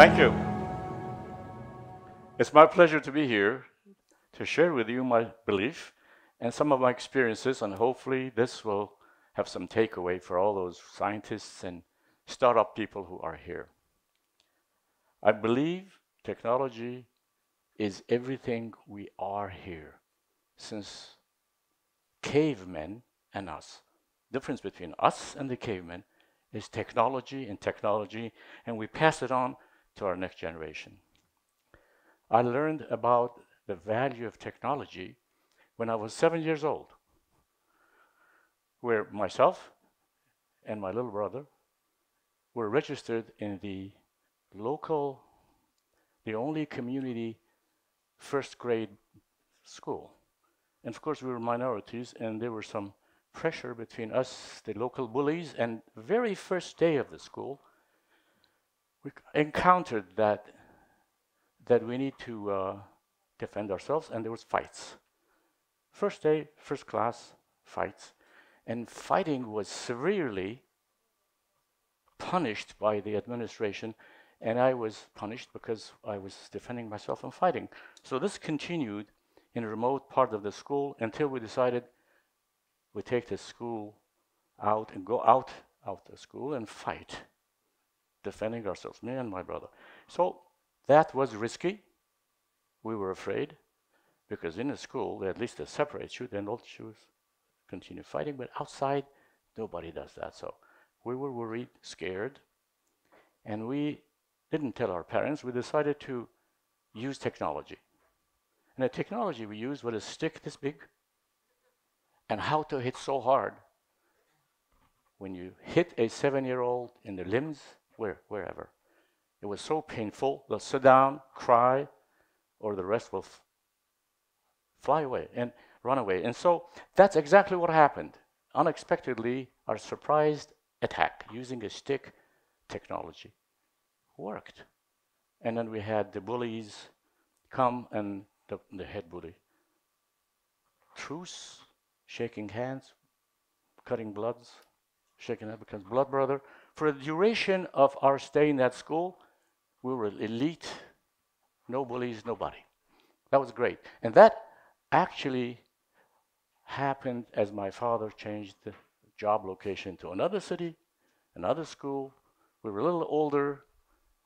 Thank you. It's my pleasure to be here to share with you my belief and some of my experiences, and hopefully this will have some takeaway for all those scientists and startup people who are here. I believe technology is everything we are here, since cavemen and us. Difference between us and the cavemen is technology and technology, and we pass it on to our next generation. I learned about the value of technology when I was 7 years old, where myself and my little brother were registered in the local, the only community first grade school. And of course, we were minorities, and there was some pressure between us, the local bullies, and very first day of the school, we encountered that we need to defend ourselves, and there was fights. First day, first class, fights. And fighting was severely punished by the administration, and I was punished because I was defending myself and fighting. So this continued in a remote part of the school until we decided we take the school out and go out the school and fight, defending ourselves, me and my brother. So that was risky. We were afraid because in the school, at least they separate you, then all you continue fighting, but outside, nobody does that. So we were worried, scared, and we didn't tell our parents. We decided to use technology. And the technology we used was a stick this big, and how to hit so hard. When you hit a 7-year-old in the limbs, wherever, it was so painful, they'll sit down, cry, or the rest will fly away and run away. And so that's exactly what happened. Unexpectedly, our surprised attack using a stick technology worked. And then we had the bullies come, and the head bully, truce, shaking hands, cutting bloods, shaking hands, becomes blood brother. For the duration of our stay in that school, we were elite, no bullies, nobody. That was great. And that actually happened as my father changed the job location to another city, another school. We were a little older,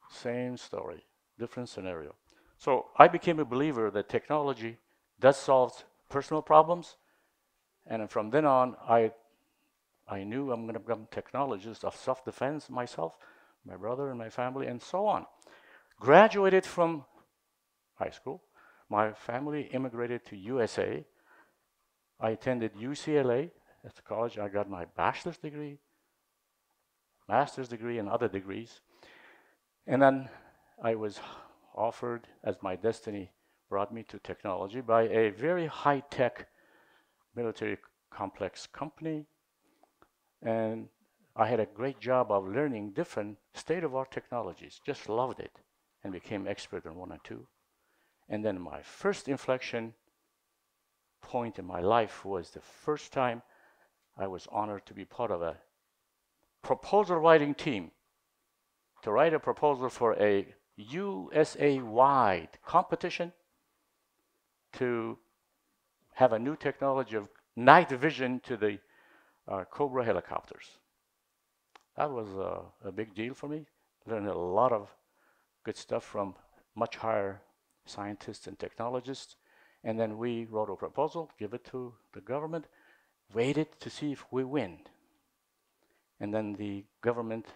same story, different scenario. So I became a believer that technology does solve personal problems, and from then on, I knew I'm going to become a technologist of self-defense myself, my brother and my family, and so on. Graduated from high school. My family immigrated to USA. I attended UCLA at the college. I got my bachelor's degree, master's degree, and other degrees. And then I was offered, as my destiny brought me to technology, by a very high-tech military complex company. And I had a great job of learning different state-of-the-art technologies, just loved it, and became expert in one or two. And then my first inflection point in my life was the first time I was honored to be part of a proposal writing team to write a proposal for a USA-wide competition to have a new technology of night vision to the Cobra helicopters. That was a big deal for me. Learned a lot of good stuff from much higher scientists and technologists. And then we wrote a proposal, give it to the government, waited to see if we win. And then the government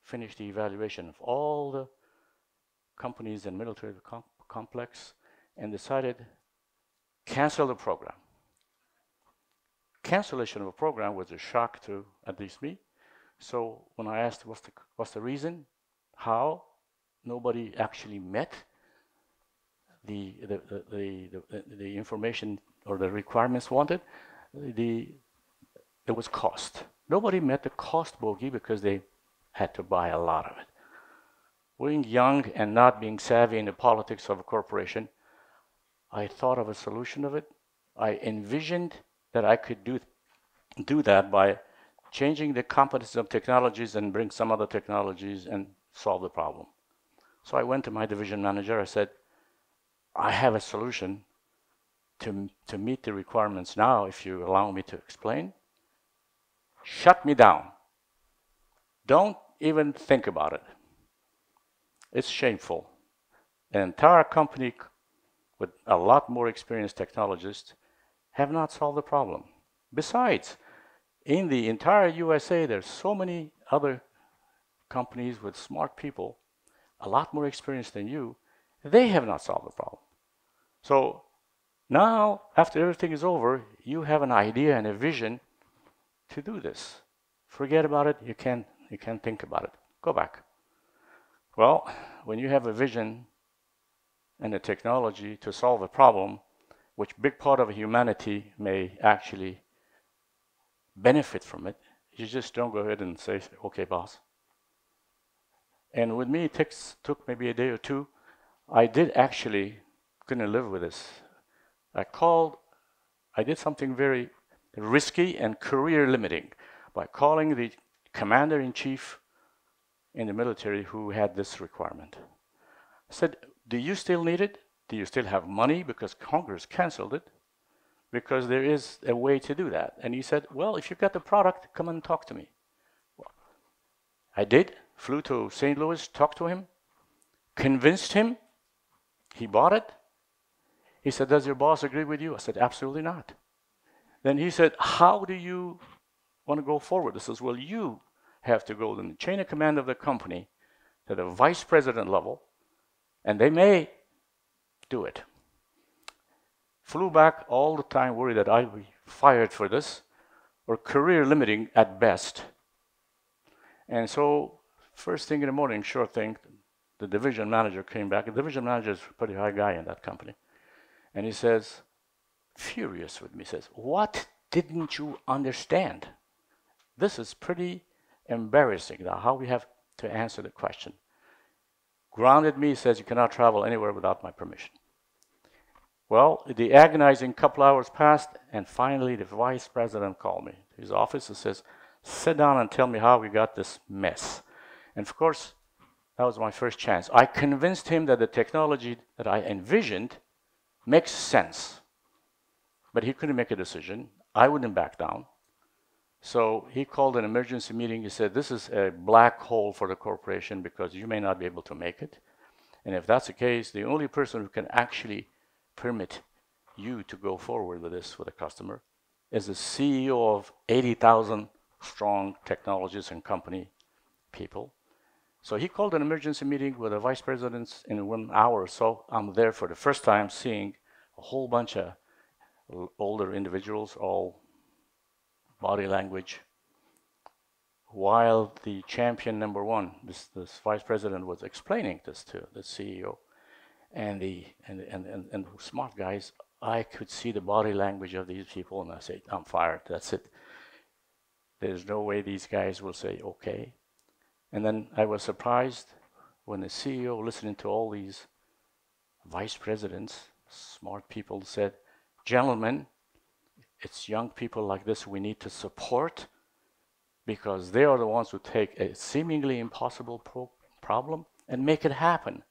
finished the evaluation of all the companies and military complex and decided cancel the program. Cancellation of a program was a shock to at least me. So when I asked what's the reason, how, nobody actually met the information or the requirements wanted. It was cost. Nobody met the cost bogey because they had to buy a lot of it. Being young and not being savvy in the politics of a corporation, I thought of a solution of it. I envisioned that I could do that by changing the competence of technologies and bring some other technologies and solve the problem. So I went to my division manager. I said, I have a solution to meet the requirements now, if you allow me to explain. Shut me down. Don't even think about it. It's shameful. An entire company with a lot more experienced technologists have not solved the problem. Besides, in the entire USA, there's so many other companies with smart people, a lot more experienced than you. They have not solved the problem. So now, after everything is over, you have an idea and a vision to do this. Forget about it. You can't think about it. Go back. Well, when you have a vision and a technology to solve a problem, which big part of humanity may actually benefit from it, you just don't go ahead and say, okay, boss. And with me, it took maybe a day or two. I did actually couldn't live with this. I did something very risky and career limiting by calling the commander-in-chief in the military who had this requirement. I said, do you still need it? Do you still have money? Because Congress canceled it. Because there is a way to do that. And he said, well, if you've got the product, come and talk to me. Well, I did, flew to St. Louis, talked to him, convinced him, he bought it. He said, does your boss agree with you? I said, absolutely not. Then he said, how do you want to go forward? I says, well, you have to go in the chain of command of the company to the vice president level, and they may do it. Flew back all the time, worried that I'd be fired for this, or career limiting at best. And so, first thing in the morning, sure thing, the division manager came back. The division manager is a pretty high guy in that company. And he says, furious with me, says, what didn't you understand? This is pretty embarrassing now, how we have to answer the question. Grounded me, says you cannot travel anywhere without my permission. Well, the agonizing couple hours passed, and finally the vice president called me to his office and says, sit down and tell me how we got this mess. And of course, that was my first chance. I convinced him that the technology that I envisioned makes sense. But he couldn't make a decision. I wouldn't back down. So he called an emergency meeting. He said, this is a black hole for the corporation because you may not be able to make it. And if that's the case, the only person who can actually permit you to go forward with this with a customer is the CEO of 80,000 strong technologists and company people. So he called an emergency meeting with the vice presidents in 1 hour or so. I'm there for the first time seeing a whole bunch of older individuals, all body language, while the champion number one, this vice president, was explaining this to the CEO and the smart guys. I could see the body language of these people, and I said, I'm fired, that's it. There's no way these guys will say okay. And then I was surprised when the CEO, listening to all these vice presidents, smart people, said, gentlemen, it's young people like this we need to support because they are the ones who take a seemingly impossible problem and make it happen.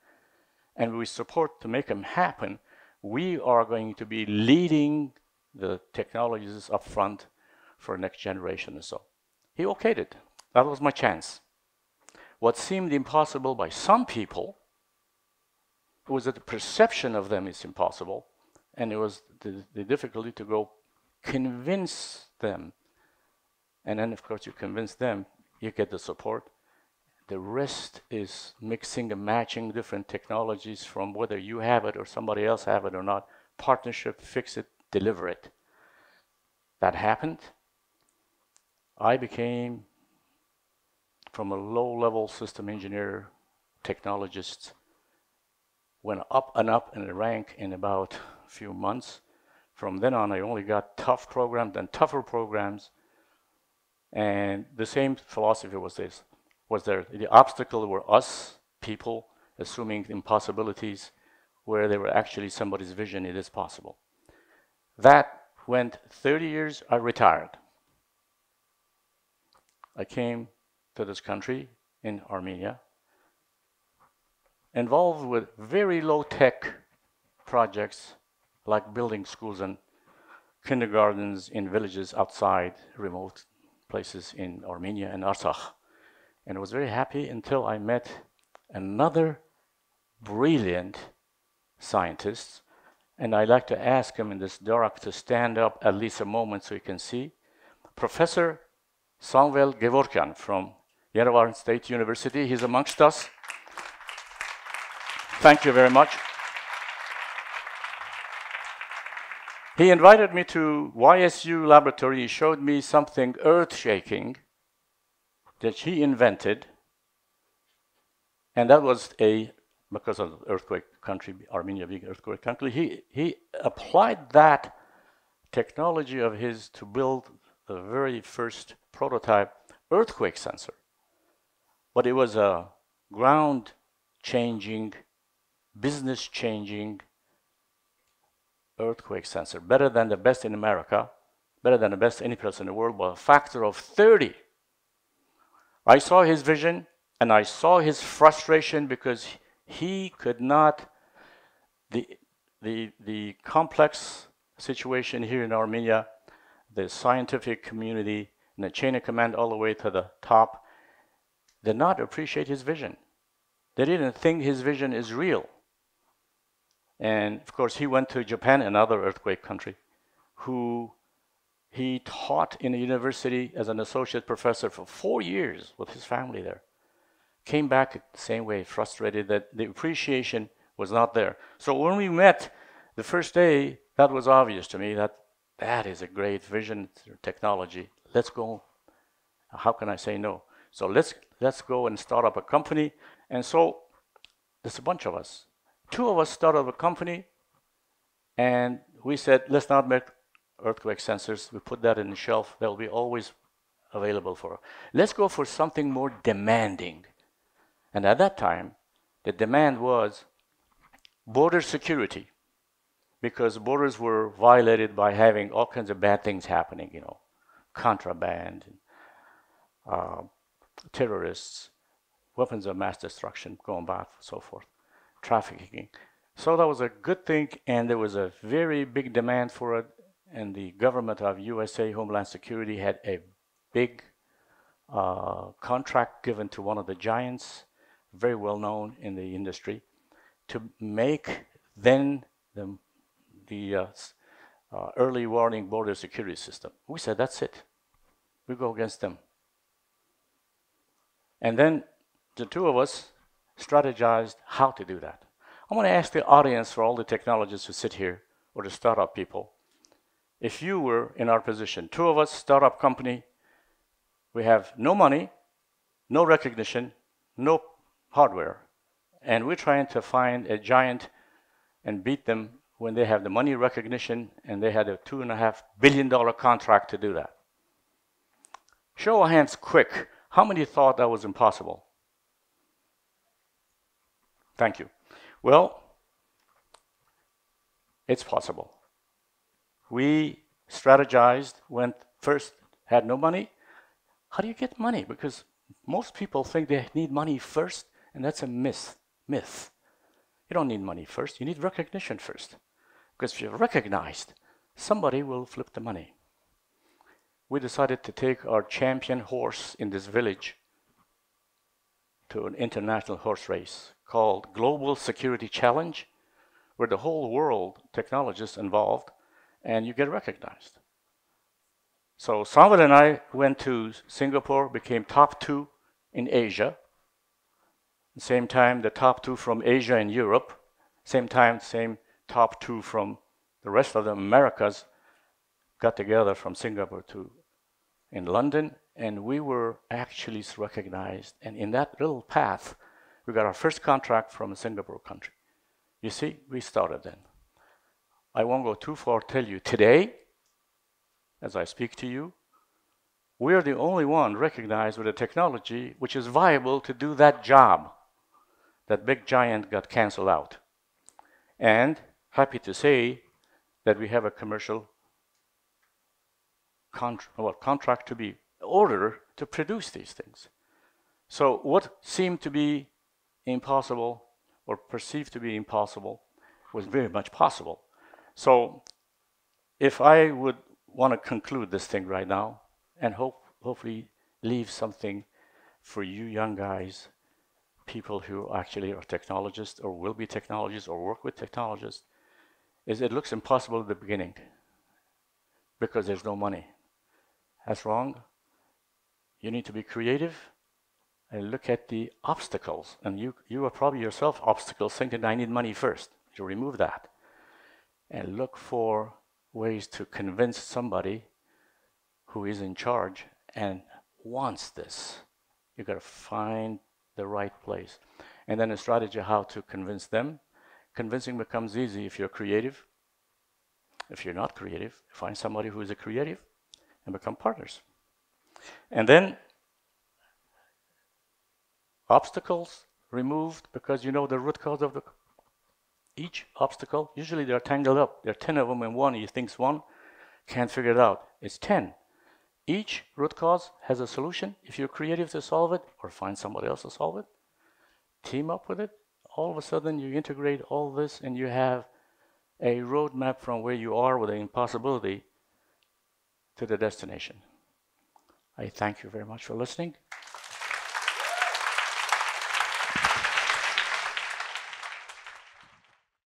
And we support to make them happen. We are going to be leading the technologies up front for next generation or so. He okayed it. That was my chance. What seemed impossible by some people was that the perception of them is impossible, and it was the difficulty to go convince them. And then, of course, you convince them, you get the support. The rest is mixing and matching different technologies from whether you have it or somebody else have it or not. Partnership, fix it, deliver it. That happened. I became, from a low-level system engineer, technologist, went up and up in the rank in about a few months. From then on, I only got tough programs and tougher programs. And the same philosophy was there. The obstacle were us, people, assuming impossibilities, where they were actually somebody's vision, it is possible. That went 30 years, I retired. I came to this country in Armenia, involved with very low-tech projects like building schools and kindergartens in villages outside remote places in Armenia and Artsakh. And I was very happy until I met another brilliant scientist. And I'd like to ask him in this dark to stand up at least a moment so you can see. Professor Samvel Gevorkyan from Yerevan State University. He's amongst us. Thank you very much. He invited me to YSU laboratory. He showed me something earth-shaking that he invented. And that was because of the earthquake country, Armenia being an earthquake country, he applied that technology of his to build the very first prototype earthquake sensor. But it was a ground-changing, business-changing earthquake sensor, better than the best in America, better than the best any place in the world, by a factor of 30. I saw his vision, and I saw his frustration because he could not, the complex situation here in Armenia, the scientific community, and the chain of command all the way to the top, did not appreciate his vision. They didn't think his vision is real. And of course, he went to Japan, another earthquake country, who he taught in a university as an associate professor for 4 years with his family there. Came back the same way, frustrated that the appreciation was not there. So when we met the first day, that was obvious to me that that is a great vision, technology. Let's go. How can I say no? So let's go and start up a company. And so there's a bunch of us. 2 of us started up a company, and we said, let's not make earthquake sensors. We put that in the shelf. They'll be always available for us. Let's go for something more demanding. And at that time, the demand was border security, because borders were violated by having all kinds of bad things happening, you know, contraband, terrorists, weapons of mass destruction, going back, so forth, trafficking. So that was a good thing, and there was a very big demand for it, and the government of USA Homeland Security had a big contract given to one of the giants, very well known in the industry, to make then the early warning border security system. We said, that's it. We go against them. And then the 2 of us strategized how to do that. I want to ask the audience, for all the technologists who sit here, or the startup people, if you were in our position, 2 of us, startup company, we have no money, no recognition, no hardware, and we're trying to find a giant and beat them when they have the money, recognition, and they had a $2.5 billion contract to do that. Show of hands quick. How many thought that was impossible? Thank you. Well, it's possible. We strategized, went first, had no money. How do you get money? Because most people think they need money first, and that's a myth. You don't need money first, you need recognition first. Because if you're recognized, somebody will flip the money. We decided to take our champion horse in this village to an international horse race called Global Security Challenge, where the whole world, technologists involved, and you get recognized. So Samvel and I went to Singapore, became top 2 in Asia. At the same time, the top 2 from Asia and Europe. Same time, same top 2 from the rest of the Americas got together from Singapore to in London, and we were actually recognized. And in that little path, we got our first contract from a Singapore country. You see, we started then. I won't go too far to tell you today, as I speak to you, we are the only one recognized with a technology which is viable to do that job. That big giant got canceled out. And happy to say that we have a commercial contract to be ordered to produce these things. So what seemed to be impossible or perceived to be impossible was very much possible. So if I would want to conclude this thing right now and hopefully leave something for you young guys, people who actually are technologists or will be technologists or work with technologists, is it looks impossible at the beginning because there's no money. That's wrong. You need to be creative and look at the obstacles. And you are probably yourself obstacles, thinking I need money first. To remove that and look for ways to convince somebody who is in charge and wants this. You got to find the right place. And then a strategy how to convince them. Convincing becomes easy if you're creative. If you're not creative, find somebody who is a creative and become partners. And then obstacles removed because you know the root cause of each obstacle. Usually they're tangled up. There are 10 of them in one. You think one, can't figure it out. It's 10. Each root cause has a solution. If you're creative to solve it or find somebody else to solve it, team up with it, all of a sudden you integrate all this and you have a roadmap from where you are with the impossibility to the destination. I thank you very much for listening.